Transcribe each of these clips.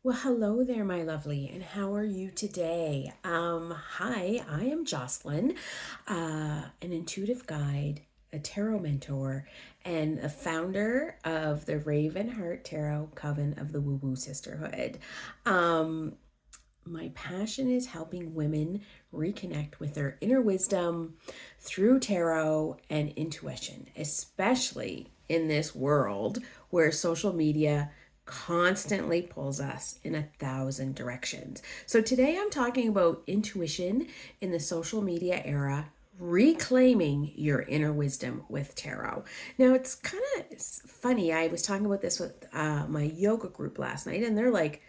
Well, hello there, my lovely, and how are you today? Hi, I am Jocelyn, an intuitive guide, a tarot mentor, and a founder of the Raven Heart Tarot Coven of the Woo Woo Sisterhood. Um, my passion is helping women reconnect with their inner wisdom through tarot and intuition, especially in this world where social media constantly pulls us in 1,000 directions. So, today I'm talking about intuition in the social media era, reclaiming your inner wisdom with tarot. Now, it's kind of funny. I was talking about this with my yoga group last night, and they're like,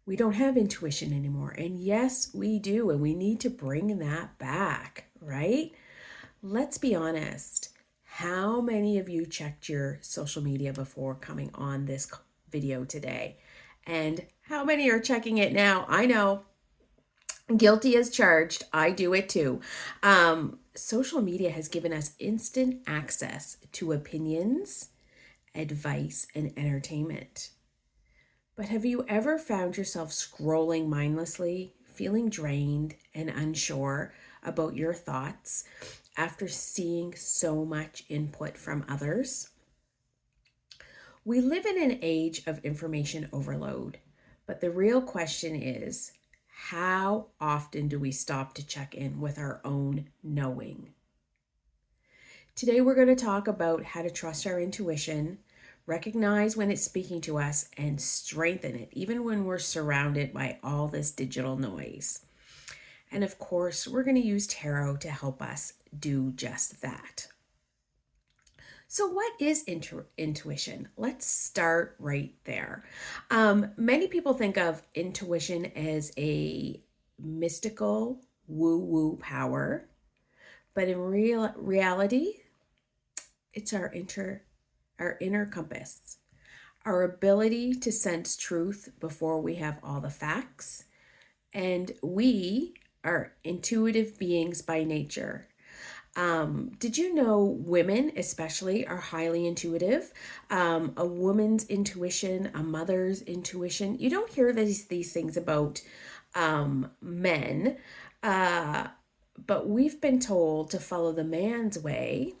we don't have intuition anymore. And yes, we do. And we need to bring that back, right? Let's be honest. How many of you checked your social media before coming on this video today? And how many are checking it now? I know, guilty as charged. I do it too. Social media has given us instant access to opinions, advice, and entertainment. But have you ever found yourself scrolling mindlessly, feeling drained and unsure about your thoughts after seeing so much input from others? We live in an age of information overload, but the real question is, how often do we stop to check in with our own knowing? Today, we're going to talk about how to trust our intuition, recognize when it's speaking to us, and strengthen it, even when we're surrounded by all this digital noise. And of course, we're going to use tarot to help us do just that. So, what is intuition? Let's start right there. Many people think of intuition as a mystical woo woo power, but in reality, it's our inner compass, our ability to sense truth before we have all the facts. And we are intuitive beings by nature. Did you know women, especially, are highly intuitive? A woman's intuition, a mother's intuition. You don't hear these things about men, but we've been told to follow the man's way,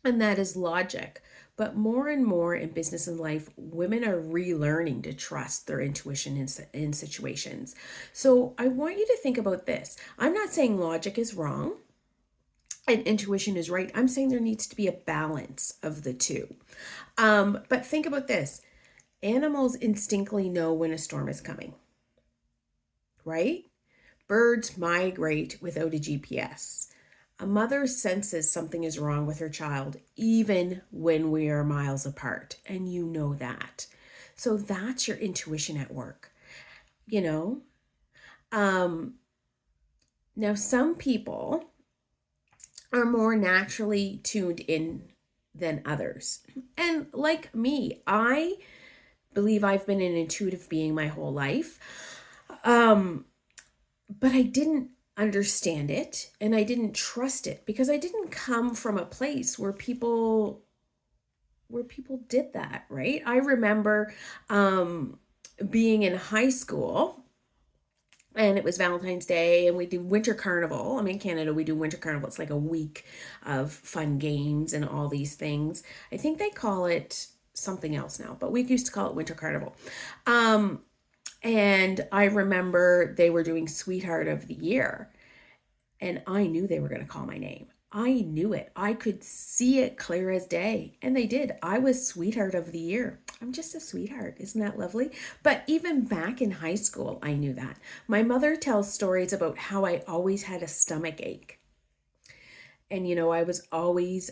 and that is logic. But more and more in business and life, women are relearning to trust their intuition in situations. So I want you to think about this. I'm not saying logic is wrong and intuition is right. I'm saying there needs to be a balance of the two. But think about this. Animals instinctively know when a storm is coming, right? Birds migrate without a GPS. A mother senses something is wrong with her child, even when we are miles apart, and you know that. So that's your intuition at work, you know? Um, Now, some people are more naturally tuned in than others. And like me, I believe I've been an intuitive being my whole life. Um, but I didn't understand it and I didn't trust it because I didn't come from a place where people did that, right? I remember being in high school and it was Valentine's Day and we do winter carnival. I mean, in Canada, we do winter carnival. It's like a week of fun games and all these things. I think they call it something else now, but we used to call it winter carnival. Um, and I remember they were doing Sweetheart of the Year, and I knew they were going to call my name. I knew it. I could see it clear as day. And they did. I was Sweetheart of the Year. I'm just a sweetheart. Isn't that lovely? But even back in high school, I knew that. My mother tells stories about how I always had a stomach ache. And, I was always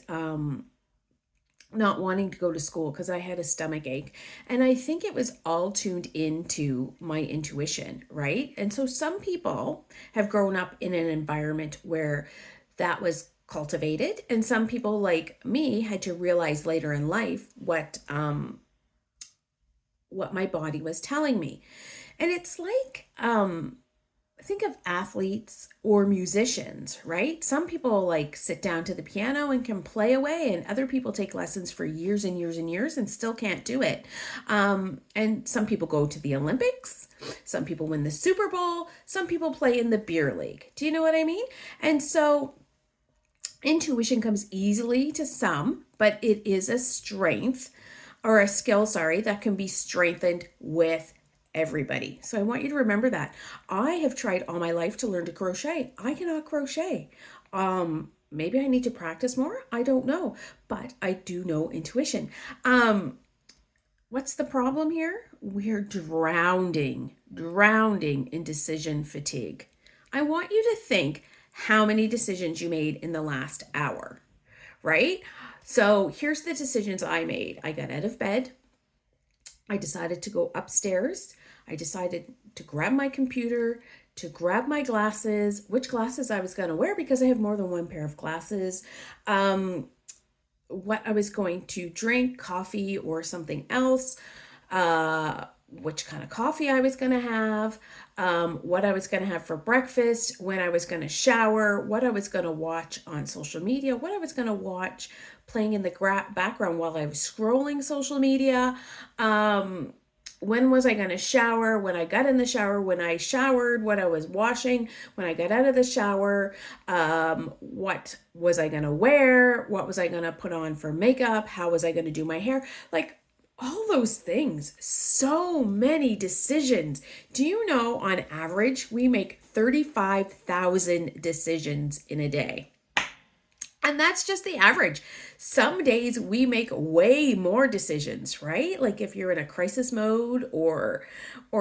not wanting to go to school because I had a stomach ache. And I think it was all tuned into my intuition, right? And so some people have grown up in an environment where that was cultivated, and some people like me had to realize later in life what my body was telling me. And it's like think of athletes or musicians, right? Some people like sit down to the piano and can play away, and other people take lessons for years and years and years and still can't do it. And some people go to the Olympics, some people win the Super Bowl, some people play in the beer league. Do you know what I mean? And so intuition comes easily to some, but it is a strength or a skill, sorry, that can be strengthened with everybody. So I want you to remember that. I have tried all my life to learn to crochet. I cannot crochet. Maybe I need to practice more. I don't know, but I do know intuition. What's the problem here? We're drowning in decision fatigue. I want you to think how many decisions you made in the last hour, right? So here's the decisions I made. I got out of bed. I decided to go upstairs. I decided to grab my computer, to grab my glasses, which glasses I was going to wear because I have more than one pair of glasses. What I was going to drink, coffee or something else, which kind of coffee I was going to have, what I was going to have for breakfast, when I was going to shower, what I was going to watch on social media, what I was going to watch playing in the background while I was scrolling social media. When was I going to shower, when I got in the shower, when I showered, what I was washing, when I got out of the shower, what was I going to wear, what was I going to put on for makeup, how was I going to do my hair, like all those things. So many decisions. Do you know on average we make 35,000 decisions in a day? And that's just the average. Some days we make way more decisions, right? Like if you're in a crisis mode or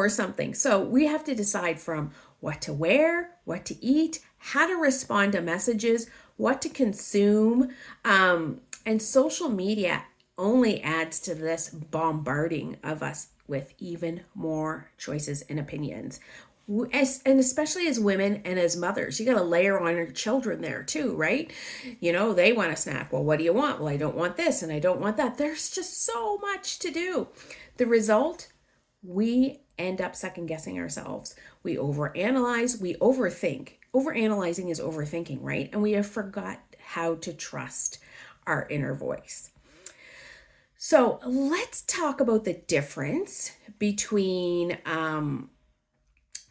something. So we have to decide from what to wear, what to eat, how to respond to messages, what to consume. And social media only adds to this bombarding of us with even more choices and opinions. And especially as women and as mothers, you got to layer on your children there too, right? You know, they want a snack. Well, what do you want? Well, I don't want this and I don't want that. There's just so much to do. The result, we end up second guessing ourselves. We overanalyze, we overthink. Overanalyzing is overthinking, right? And we have forgot how to trust our inner voice. So let's talk about the difference between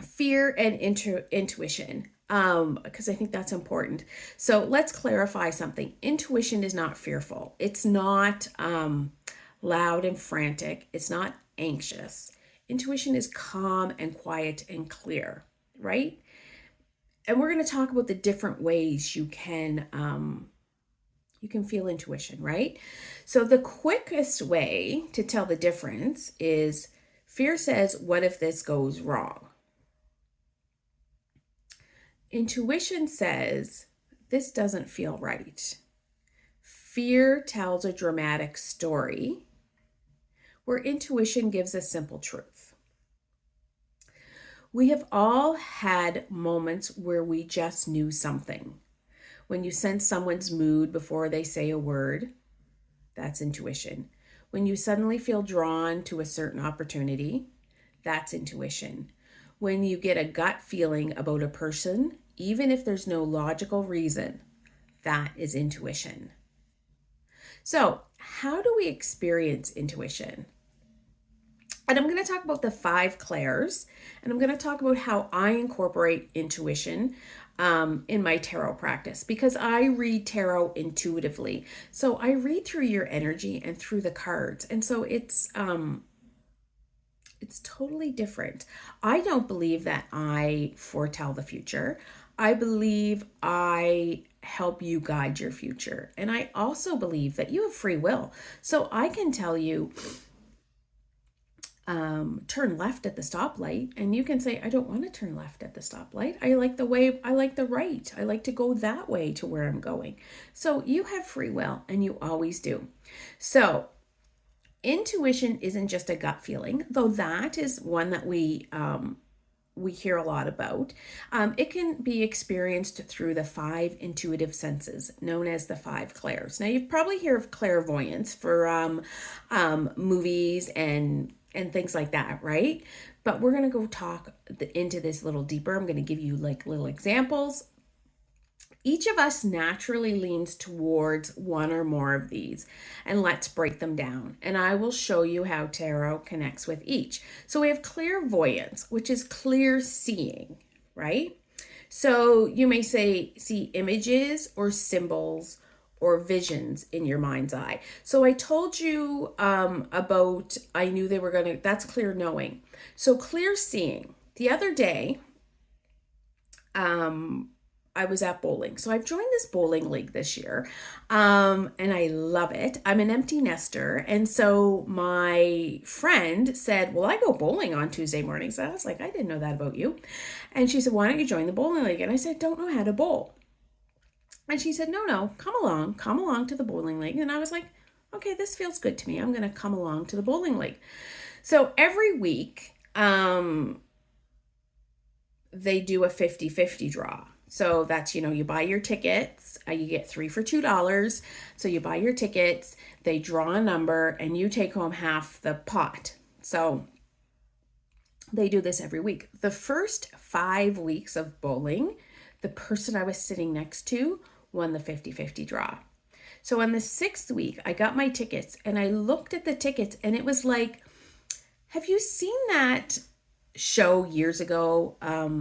fear and intuition, because I think that's important. So let's clarify something. Intuition is not fearful. It's not loud and frantic. It's not anxious. Intuition is calm and quiet and clear, right? And we're going to talk about the different ways you can feel intuition, right? So the quickest way to tell the difference is fear says, what if this goes wrong? Intuition says, this doesn't feel right. Fear tells a dramatic story, where intuition gives a simple truth. We have all had moments where we just knew something. When you sense someone's mood before they say a word, that's intuition. When you suddenly feel drawn to a certain opportunity, that's intuition. When you get a gut feeling about a person, even if there's no logical reason, that is intuition. So, how do we experience intuition? And I'm going to talk about the 5 clairs, and I'm going to talk about how I incorporate intuition in my tarot practice, because I read tarot intuitively. So I read through your energy and through the cards, and so it's totally different. I don't believe that I foretell the future. I believe I help you guide your future. And I also believe that you have free will. So I can tell you, turn left at the stoplight, and you can say, I don't want to turn left at the stoplight. I like the right. I like to go that way to where I'm going. So you have free will, and you always do. So intuition isn't just a gut feeling, though that is one that we hear a lot about. It can be experienced through the 5 intuitive senses, known as the 5 clairs. Now, you've probably heard of clairvoyance for movies and and things like that, right? But we're going to go talk into this a little deeper. I'm going to give you like little examples. Each of us naturally leans towards one or more of these, and let's break them down. And I will show you how tarot connects with each. So we have clairvoyance, which is clear seeing, right? So you may see images or symbols or visions in your mind's eye. So I told you about, I knew they were going to, that's clear knowing. So clear seeing. The other day, I was at bowling. So I've joined this bowling league this year, and I love it. I'm an empty nester. And so my friend said, well, I go bowling on Tuesday mornings. I was like, I didn't know that about you. And she said, why don't you join the bowling league? And I said, don't know how to bowl. And she said, no, come along to the bowling league. And I was like, okay, this feels good to me. I'm going to come along to the bowling league. So every week, they do a 50-50 draw. So that's, you buy your tickets, you get 3 for $2. So you buy your tickets, they draw a number, and you take home half the pot. So they do this every week. The first 5 weeks of bowling, the person I was sitting next to won the 50-50 draw. So on the 6th week, I got my tickets and I looked at the tickets and it was like, have you seen that show years ago,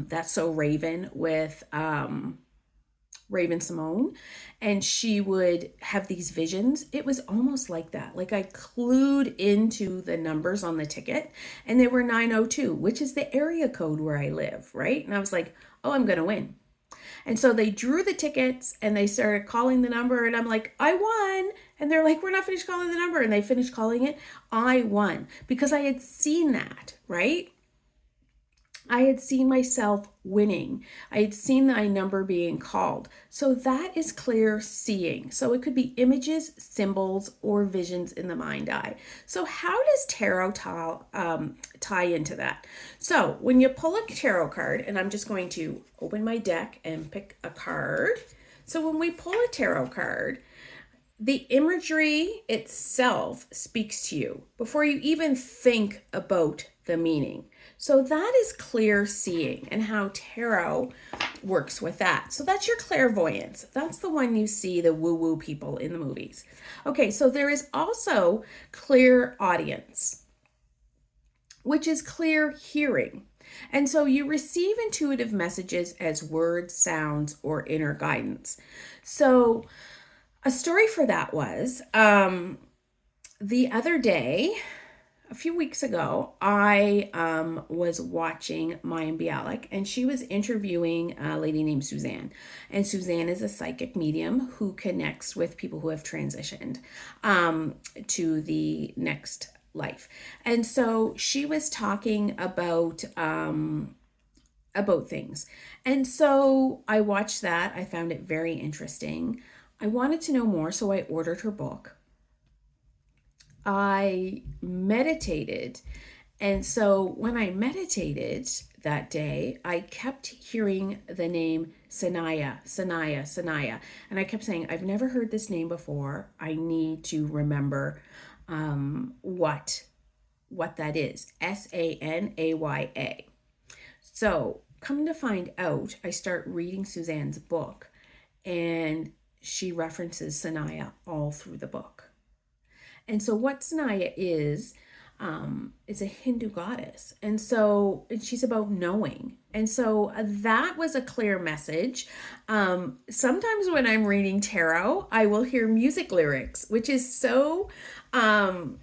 That's So Raven, with Raven-Symoné, and she would have these visions? It was almost like that. Like I clued into the numbers on the ticket, and they were 902, which is the area code where I live, right? And I was like, oh, I'm going to win. And so they drew the tickets and they started calling the number, and I'm like, I won. And they're like, we're not finished calling the number. And they finished calling it. I won because I had seen that, right? I had seen myself winning. I had seen my number being called. So that is clear seeing. So it could be images, symbols, or visions in the mind eye. So how does tarot tie into that? So when you pull a tarot card, and I'm just going to open my deck and pick a card. So when we pull a tarot card, the imagery itself speaks to you before you even think about the meaning. So that is clear seeing and how tarot works with that. So that's your clairvoyance. That's the one you see the woo-woo people in the movies. Okay, so there is also clear audience, which is clear hearing. And so you receive intuitive messages as words, sounds, or inner guidance. So a story for that was the other day, a few weeks ago, I was watching Mayim Bialik, and she was interviewing a lady named Suzanne. And Suzanne is a psychic medium who connects with people who have transitioned to the next life. And so she was talking about things. And so I watched that. I found it very interesting. I wanted to know more, so I ordered her book. I meditated. And so when I meditated that day, I kept hearing the name Sanaya, Sanaya, Sanaya. And I kept saying, I've never heard this name before. I need to remember what that is. Sanaya. So come to find out, I start reading Suzanne's book, and she references Sanaya all through the book. And so what Sanaya is a Hindu goddess. And so she's about knowing. And so that was a clear message. Sometimes when I'm reading tarot, I will hear music lyrics, which is so fun.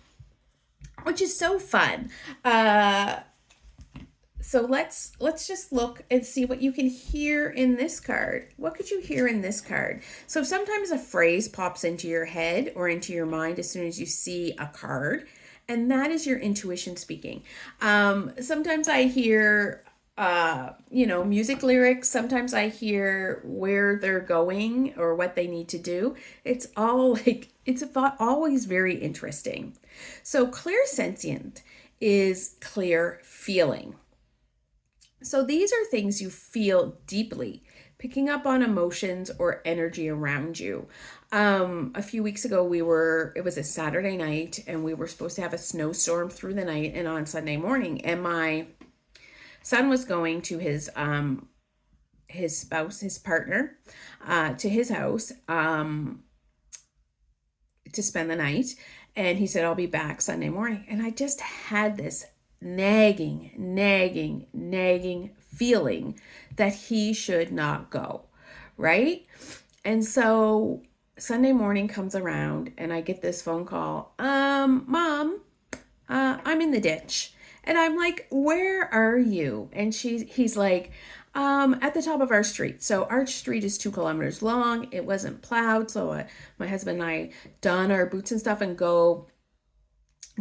So let's just look and see what you can hear in this card. What could you hear in this card? So sometimes a phrase pops into your head or into your mind as soon as you see a card, and that is your intuition speaking. Sometimes I hear music lyrics. Sometimes I hear where they're going or what they need to do. It's all it's always very interesting. So clairsentient is clear feeling. So these are things you feel deeply, picking up on emotions or energy around you. A few weeks ago, it was a Saturday night, and we were supposed to have a snowstorm through the night and on Sunday morning. And my son was going to his spouse, his partner, to his house to spend the night. And he said, I'll be back Sunday morning. And I just had this nagging feeling that he should not go, right? And so Sunday morning comes around and I get this phone call, Mom, I'm in the ditch. And I'm like, where are you? And he's like, at the top of our street. So our street is 2 kilometers long. It wasn't plowed. So my husband and I don our boots and stuff and go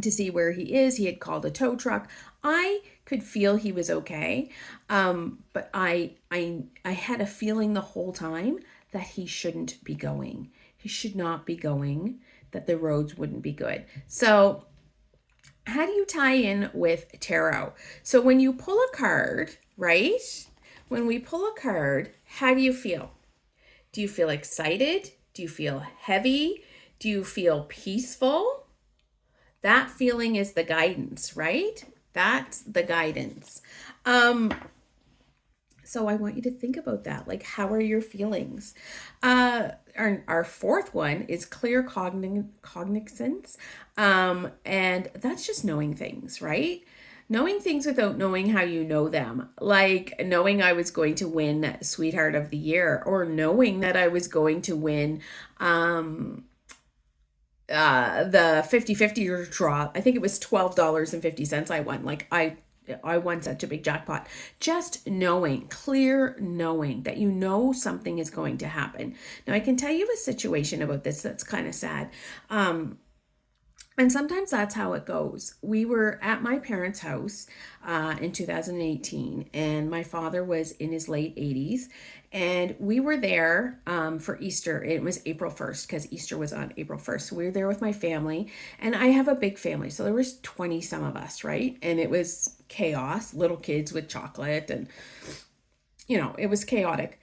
to see where he is. He had called a tow truck. I could feel he was okay. But I had a feeling the whole time that he shouldn't be going. He should not be going, that the roads wouldn't be good. So how do you tie in with tarot? So when you pull a card, right? When we pull a card, how do you feel? Do you feel excited? Do you feel heavy? Do you feel peaceful? That feeling is the guidance, right? That's the guidance. So I want you to think about that. Like, how are your feelings? Our fourth one is clear cognizance. And that's just knowing things, right? Knowing things without knowing how you know them. Like knowing I was going to win Sweetheart of the Year, or knowing that I was going to win the 50-50 draw. I think it was $12.50 I won. Like I won such a big jackpot. Just knowing, clear knowing that you know something is going to happen. Now I can tell you a situation about this that's kind of sad. And sometimes that's how it goes. We were at my parents' house in 2018, and my father was in his late 80s, and we were there for Easter. It was April 1st because Easter was on April 1st. So we were there with my family, and I have a big family. So there was 20 some of us, right? And it was chaos, little kids with chocolate, and it was chaotic.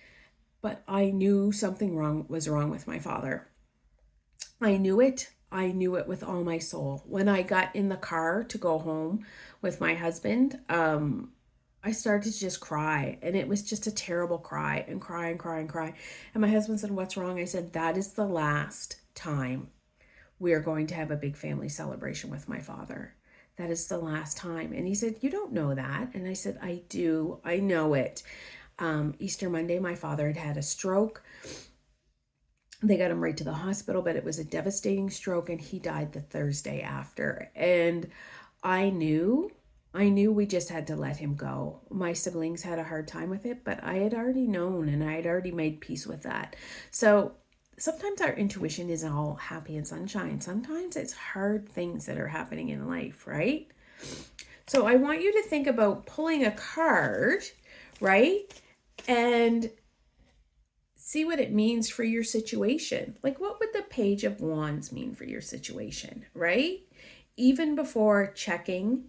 But I knew something was wrong with my father. I knew it with all my soul. When I got in the car to go home with my husband, I started to just cry, and it was just a terrible cry and cry and cry and cry. And my husband said, "What's wrong?" I said, "That is the last time we are going to have a big family celebration with my father. That is the last time." And he said, "You don't know that." And I said, "I do. I know it." Easter Monday, my father had had a stroke. They got him right to the hospital, but it was a devastating stroke, and he died the Thursday after. And I knew we just had to let him go. My siblings had a hard time with it, but I had already known, and I had already made peace with that. So sometimes our intuition isn't all happy and sunshine. Sometimes it's hard things that are happening in life, right? So I want you to think about pulling a card, right? And see what it means for your situation. Like, what would the Page of Wands mean for your situation, right? Even before checking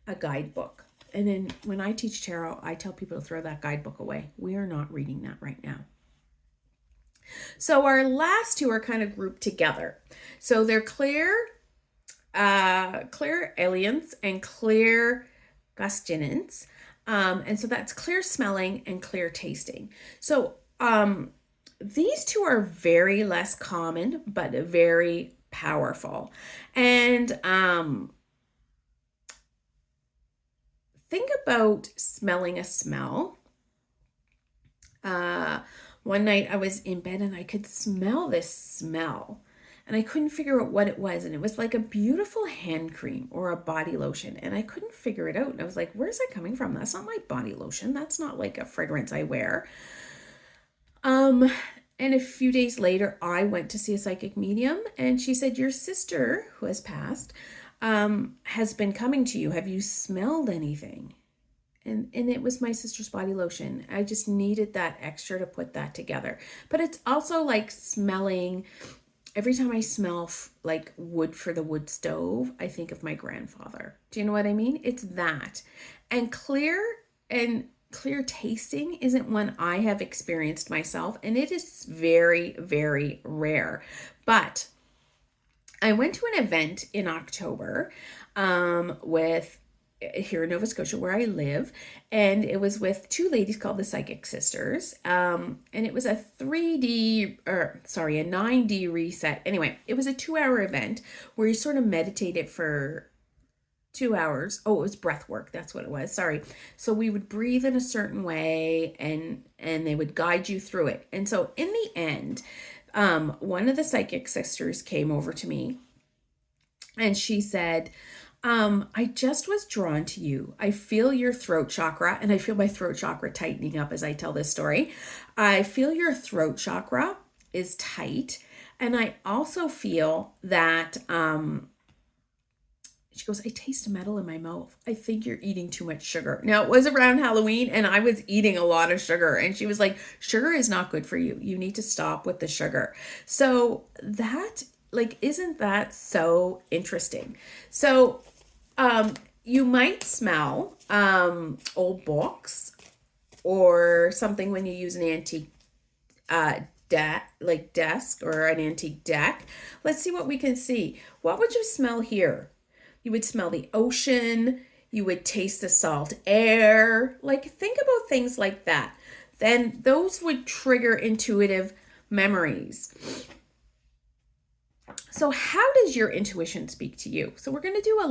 a guidebook. And then when I teach tarot, I tell people to throw that guidebook away. We are not reading that right now. So our last two are kind of grouped together. So they're clear aliens and clear gustinance. And so that's clear smelling and clear tasting. So these two are very less common, but very powerful. And think about smelling a smell. One night I was in bed and I could smell this smell, and I couldn't figure out what it was. And it was like a beautiful hand cream or a body lotion, and I couldn't figure it out. And I was like, where's that coming from? That's not my body lotion. That's not like a fragrance I wear. And a few days later, I went to see a psychic medium, and she said, your sister, who has passed, has been coming to you. Have you smelled anything? And it was my sister's body lotion. I just needed that extra to put that together. But it's also like smelling. Every time I smell like wood for the wood stove, I think of my grandfather. Do you know what I mean? It's that. And clear and clear tasting isn't one I have experienced myself, and it is very, very rare. But I went to an event in October with here in Nova Scotia where I live, and it was with two ladies called the Psychic Sisters. And it was a 9D reset. Anyway, it was a 2 hour event where you sort of meditated for 2 hours. Oh, it was breath work. That's what it was. Sorry. So we would breathe in a certain way, and they would guide you through it. And so in the end, one of the Psychic Sisters came over to me and she said, I just was drawn to you. I feel your throat chakra, and I feel my throat chakra tightening up as I tell this story. I feel your throat chakra is tight. And I also feel that, she goes, I taste metal in my mouth. I think you're eating too much sugar. Now, it was around Halloween and I was eating a lot of sugar. And she was like, sugar is not good for you. You need to stop with the sugar. So that, like, isn't that so interesting? So, you might smell old books or something when you use an antique desk or an antique deck. Let's see what we can see. What would you smell here? You would smell the ocean. You would taste the salt air. Like, think about things like that. Then those would trigger intuitive memories. So how does your intuition speak to you? So we're going to do a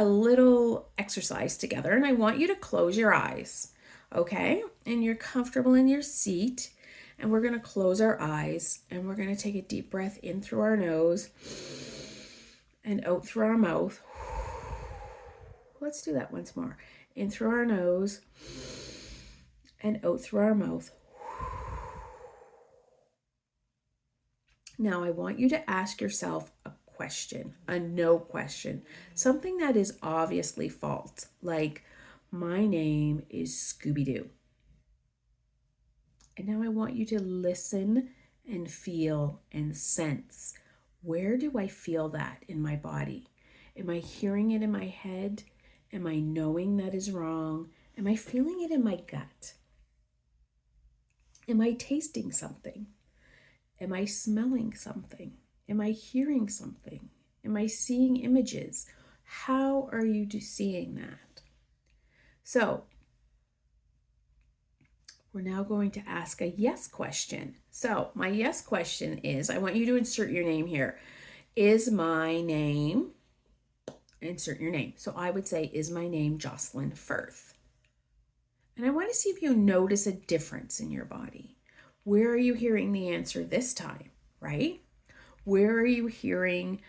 little exercise together, and I want you to close your eyes, okay? And you're comfortable in your seat, and we're going to close our eyes, and we're going to take a deep breath in through our nose and out through our mouth. Let's do that once more. In through our nose and out through our mouth. Now I want you to ask yourself a question, a no question, something that is obviously false, like, my name is Scooby-Doo. And now I want you to listen and feel and sense. Where do I feel that in my body? Am I hearing it in my head? Am I knowing that is wrong? Am I feeling it in my gut? Am I tasting something? Am I smelling something? Am I hearing something? Am I seeing images? How are you seeing that? So, we're now going to ask a yes question. So, my yes question is, I want you to insert your name here. Is my name, insert your name. So I would say, is my name Jocelyn Firth? And I want to see if you notice a difference in your body. Where are you hearing the answer this time, right? Where are you hearing,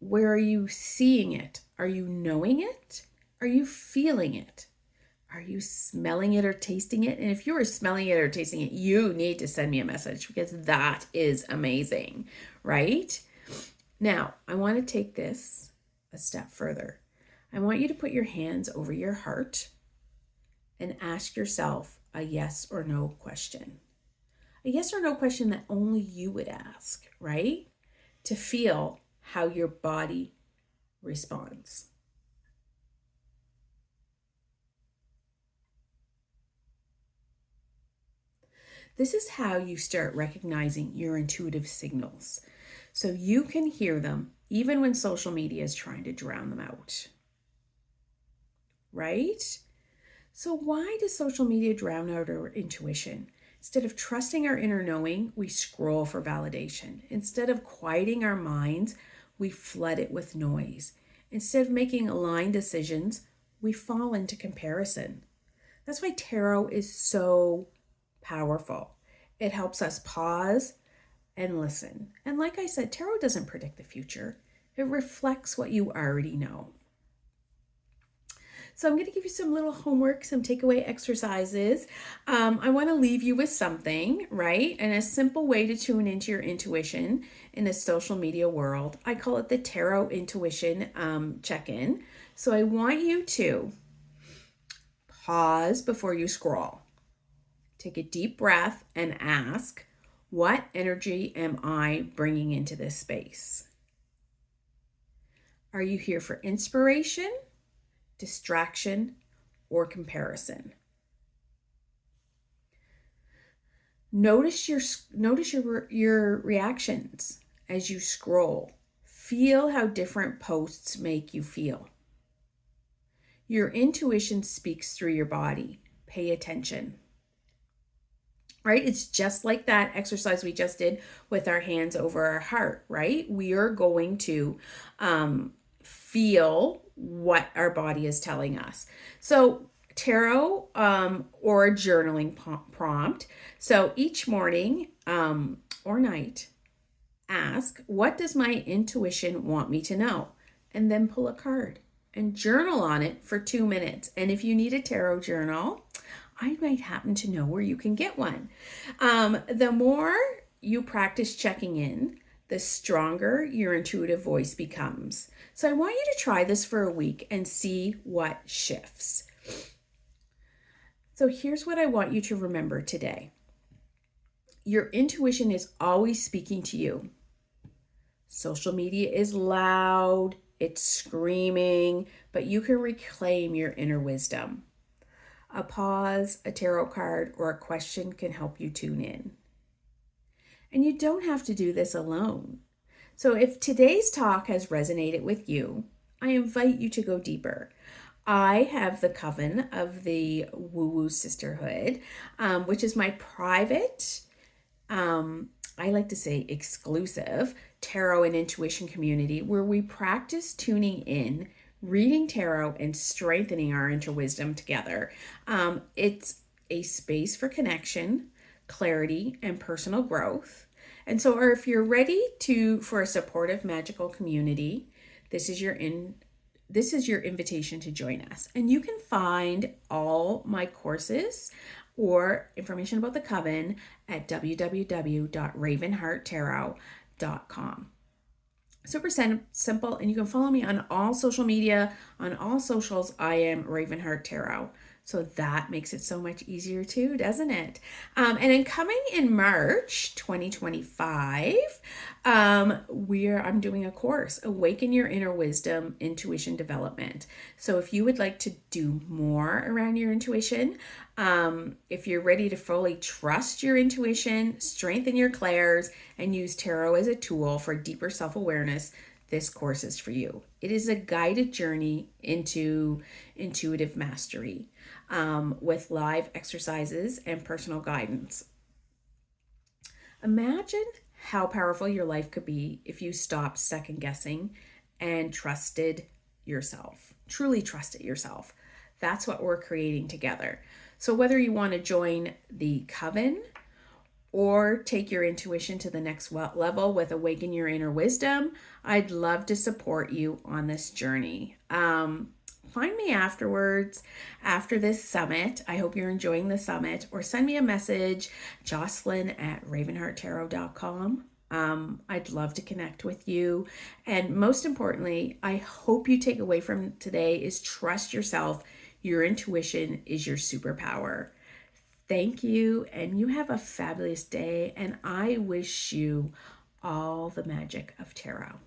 where are you seeing it? Are you knowing it? Are you feeling it? Are you smelling it or tasting it? And if you are smelling it or tasting it, you need to send me a message, because that is amazing, right? Now, I want to take this a step further. I want you to put your hands over your heart and ask yourself a yes or no question. A yes or no question that only you would ask, right? To feel how your body responds. This is how you start recognizing your intuitive signals, so you can hear them even when social media is trying to drown them out, right? So why does social media drown out our intuition? Instead of trusting our inner knowing, we scroll for validation. Instead of quieting our minds, we flood it with noise. Instead of making aligned decisions, we fall into comparison. That's why tarot is so powerful. It helps us pause and listen. And like I said, tarot doesn't predict the future. It reflects what you already know. So I'm going to give you some little homework, some takeaway exercises. I want to leave you with something, right? And a simple way to tune into your intuition in a social media world. I call it the Tarot Intuition check-in. So I want you to pause before you scroll. Take a deep breath and ask, what energy am I bringing into this space? Are you here for inspiration, distraction, or comparison. Notice your reactions as you scroll. Feel how different posts make you feel. Your intuition speaks through your body. Pay attention. Right? It's just like that exercise we just did with our hands over our heart, right? We are going to feel what our body is telling us. So tarot or a journaling prompt. So each morning or night, ask, what does my intuition want me to know? And then pull a card and journal on it for 2 minutes. And if you need a tarot journal, I might happen to know where you can get one. The more you practice checking in, the stronger your intuitive voice becomes. So I want you to try this for a week and see what shifts. So here's what I want you to remember today. Your intuition is always speaking to you. Social media is loud, it's screaming, but you can reclaim your inner wisdom. A pause, a tarot card, or a question can help you tune in. And you don't have to do this alone. So if today's talk has resonated with you, I invite you to go deeper. I have the Coven of the Woo Woo Sisterhood, which is my private, I like to say exclusive, tarot and intuition community where we practice tuning in, reading tarot, and strengthening our inner wisdom together. It's a space for connection, clarity, and personal growth. And so if you're ready for a supportive, magical community, this is your invitation to join us. And you can find all my courses or information about the Coven at www.ravenhearttarot.com. Super simple, and you can follow me on all social media. On all socials, I am Ravenheart Tarot. So that makes it so much easier too, doesn't it? And then coming in March 2025, I'm doing a course, Awaken Your Inner Wisdom, Intuition Development. So if you would like to do more around your intuition, if you're ready to fully trust your intuition, strengthen your clairs, and use tarot as a tool for deeper self-awareness, this course is for you. It is a guided journey into intuitive mastery with live exercises and personal guidance. Imagine how powerful your life could be if you stopped second guessing and trusted yourself, truly trusted yourself. That's what we're creating together. So whether you want to join the Coven or take your intuition to the next level with Awaken Your Inner Wisdom, I'd love to support you on this journey. Find me afterwards, after this summit. I hope you're enjoying the summit, or send me a message, Jocelyn@ravenhearttarot.com. I'd love to connect with you. And most importantly, I hope you take away from today is trust yourself. Your intuition is your superpower. Thank you, and you have a fabulous day, and I wish you all the magic of tarot.